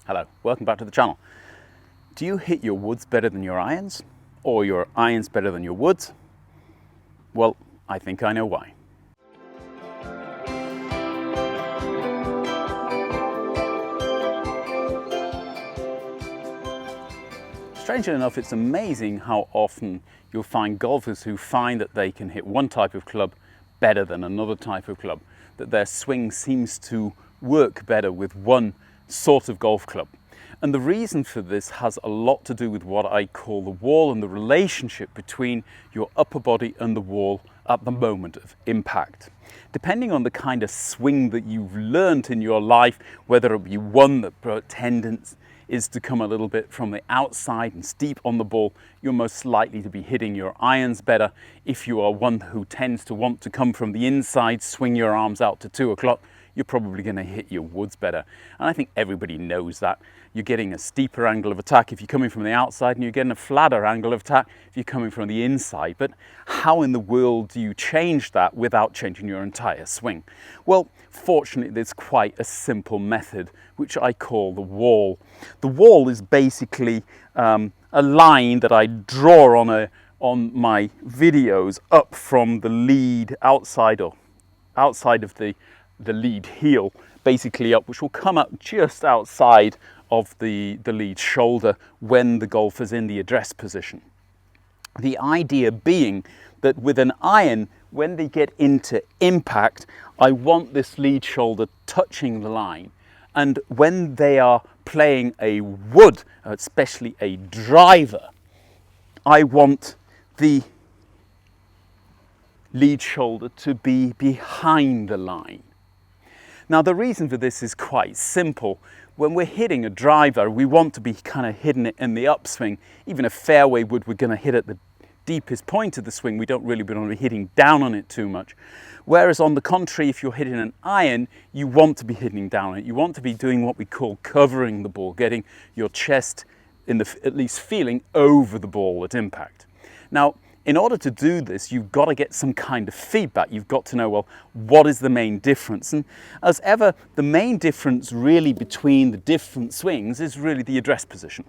Hello, welcome back to the channel. Do you hit your woods better than your irons? Or your irons better than your woods? Well, I think I know why. Strangely enough, it's amazing how often you'll find golfers who find that they can hit one type of club better than another type of club, that their swing seems to work better with one sort of golf club. And the reason for this has a lot to do with what I call the wall and the relationship between your upper body and the wall at the moment of impact. Depending on the kind of swing that you've learned in your life, whether it be one that tendency is to come a little bit from the outside and steep on the ball, you're most likely to be hitting your irons better. If you are one who tends to want to come from the inside, swing your arms out to 2 o'clock, you're probably going to hit your woods better. And I think everybody knows that. You're getting a steeper angle of attack if you're coming from the outside, and you're getting a flatter angle of attack if you're coming from the inside. But how in the world do you change that without changing your entire swing? Well, fortunately, there's quite a simple method, which I call the wall. The wall is basically a line that I draw on my videos up from the lead outside of the lead heel, basically up, which will come up just outside of the lead shoulder when the golfer's in the address position. The idea being that with an iron, when they get into impact, I want this lead shoulder touching the line. And when they are playing a wood, especially a driver, I want the lead shoulder to be behind the line. Now, the reason for this is quite simple. When we're hitting a driver, we want to be kind of hitting it in the upswing. Even a fairway wood, we're going to hit at the deepest point of the swing. We don't really want to be hitting down on it too much. Whereas on the contrary, if you're hitting an iron, you want to be hitting down on it. You want to be doing what we call covering the ball, getting your chest at least feeling over the ball at impact. Now, in order to do this, you've got to get some kind of feedback. You've got to know, well, what is the main difference? And as ever, the main difference really between the different swings is really the address position.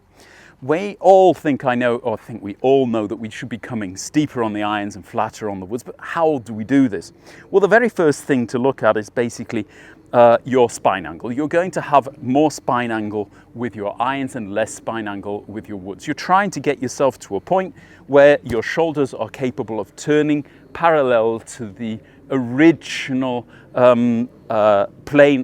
We all think we all know that we should be coming steeper on the irons and flatter on the woods, but how do we do this? Well, the very first thing to look at is basically your spine angle. You're going to have more spine angle with your irons and less spine angle with your woods. You're trying to get yourself to a point where your shoulders are capable of turning parallel to the original plane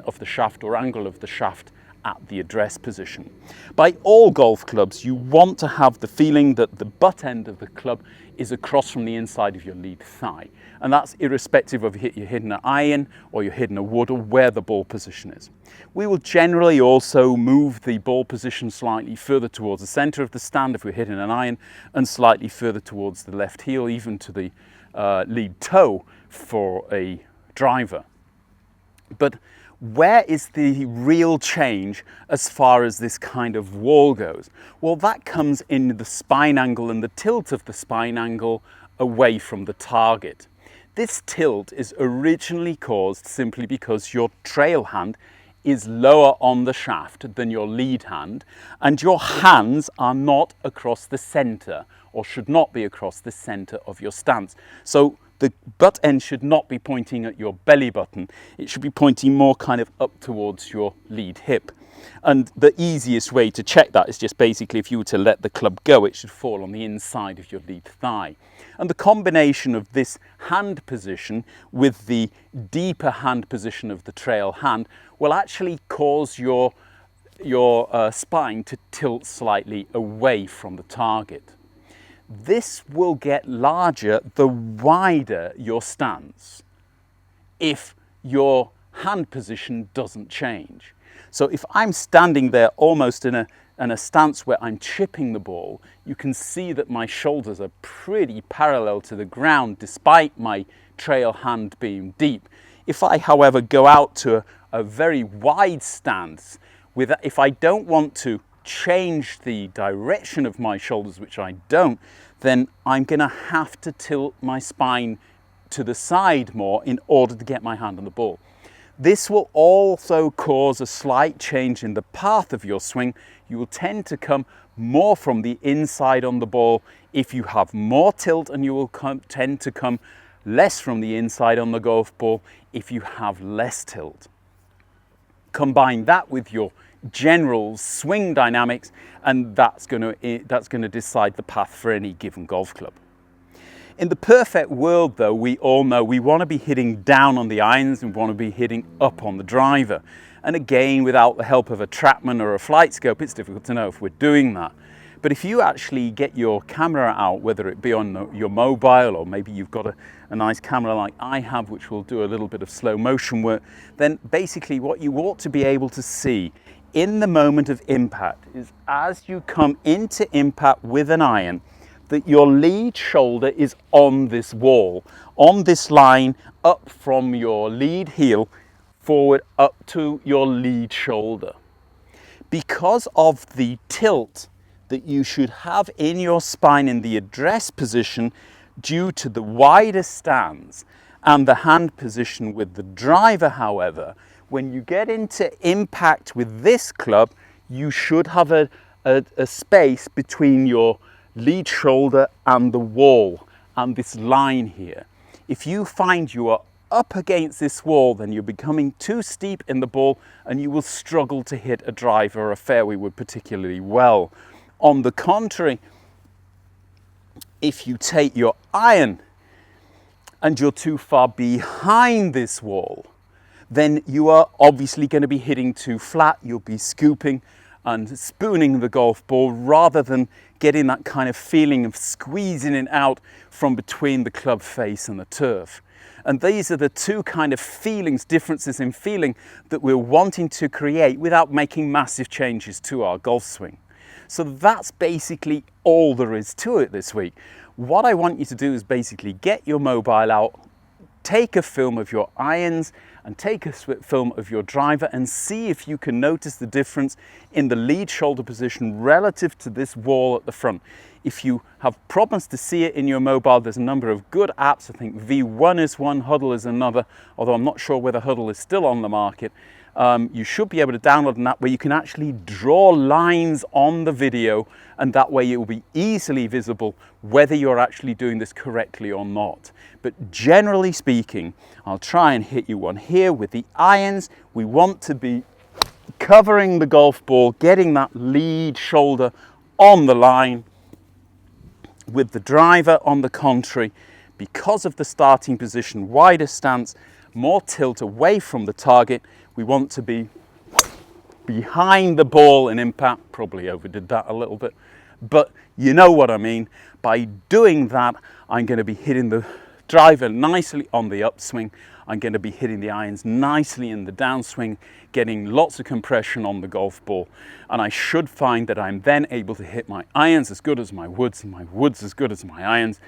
of the shaft or angle of the shaft at the address position. By all golf clubs, you want to have the feeling that the butt end of the club is across from the inside of your lead thigh. And that's irrespective of if you're hitting an iron or you're hitting a wood or where the ball position is. We will generally also move the ball position slightly further towards the center of the stand if we're hitting an iron, and slightly further towards the left heel, even to the lead toe for a driver. But where is the real change as far as this kind of wall goes? Well, that comes in the spine angle and the tilt of the spine angle away from the target. This tilt is originally caused simply because your trail hand is lower on the shaft than your lead hand, and your hands are not across the center, or should not be across the center of your stance. So the butt end should not be pointing at your belly button. It should be pointing more kind of up towards your lead hip. And the easiest way to check that is just basically if you were to let the club go, it should fall on the inside of your lead thigh. And the combination of this hand position with the deeper hand position of the trail hand will actually cause your spine to tilt slightly away from the target. This will get larger the wider your stance if your hand position doesn't change. So if I'm standing there almost in a stance where I'm chipping the ball, you can see that my shoulders are pretty parallel to the ground despite my trail hand being deep. If I, however, go out to a very wide stance, if I don't want to change the direction of my shoulders, which I don't, then I'm going to have to tilt my spine to the side more in order to get my hand on the ball. This will also cause a slight change in the path of your swing. You will tend to come more from the inside on the ball if you have more tilt, and you will tend to come less from the inside on the golf ball if you have less tilt. Combine that with your general swing dynamics, and that's going to decide the path for any given golf club. In the perfect world, though, we all know we want to be hitting down on the irons and we want to be hitting up on the driver. And again, without the help of a TrackMan or a flight scope, it's difficult to know if we're doing that. But if you actually get your camera out, whether it be on your mobile, or maybe you've got a nice camera like I have, which will do a little bit of slow motion work, then basically what you ought to be able to see in the moment of impact is, as you come into impact with an iron, that your lead shoulder is on this wall, on this line up from your lead heel forward up to your lead shoulder. Because of the tilt that you should have in your spine in the address position due to the wider stance and the hand position with the driver, however, when you get into impact with this club, you should have a space between your lead shoulder and the wall and this line here. If you find you are up against this wall, then you're becoming too steep in the ball and you will struggle to hit a driver or a fairway wood particularly well. On the contrary, if you take your iron and you're too far behind this wall, then you are obviously going to be hitting too flat. You'll be scooping and spooning the golf ball rather than getting that kind of feeling of squeezing it out from between the club face and the turf. And these are the two kind of feelings, differences in feeling, that we're wanting to create without making massive changes to our golf swing. So that's basically all there is to it this week. What I want you to do is basically get your mobile out, take a film of your irons and take a film of your driver and see if you can notice the difference in the lead shoulder position relative to this wall at the front. If you have problems to see it in your mobile, there's a number of good apps. I think V1 is one, Huddle is another, although I'm not sure whether Huddle is still on the market. You should be able to download an app where you can actually draw lines on the video, and that way it will be easily visible whether you're actually doing this correctly or not. But generally speaking, I'll try and hit you one here with the irons. We want to be covering the golf ball, getting that lead shoulder on the line. With the driver, on the contrary, because of the starting position, wider stance, more tilt away from the target, we want to be behind the ball in impact. Probably overdid that a little bit, but you know what I mean. By doing that, I'm going to be hitting the driver nicely on the upswing. I'm going to be hitting the irons nicely in the downswing, getting lots of compression on the golf ball. And I should find that I'm then able to hit my irons as good as my woods, and my woods as good as my irons.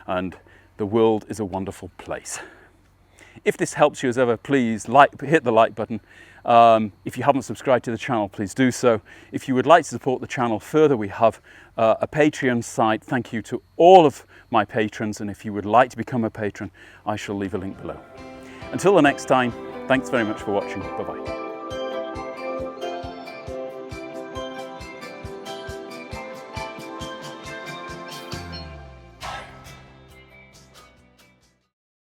And the world is a wonderful place. If this helps you as ever, please hit the like button. If you haven't subscribed to the channel, please do so. If you would like to support the channel further, we have a Patreon site. Thank you to all of my patrons, and if you would like to become a patron, I shall leave a link below. Until the next time, thanks very much for watching. Bye-bye.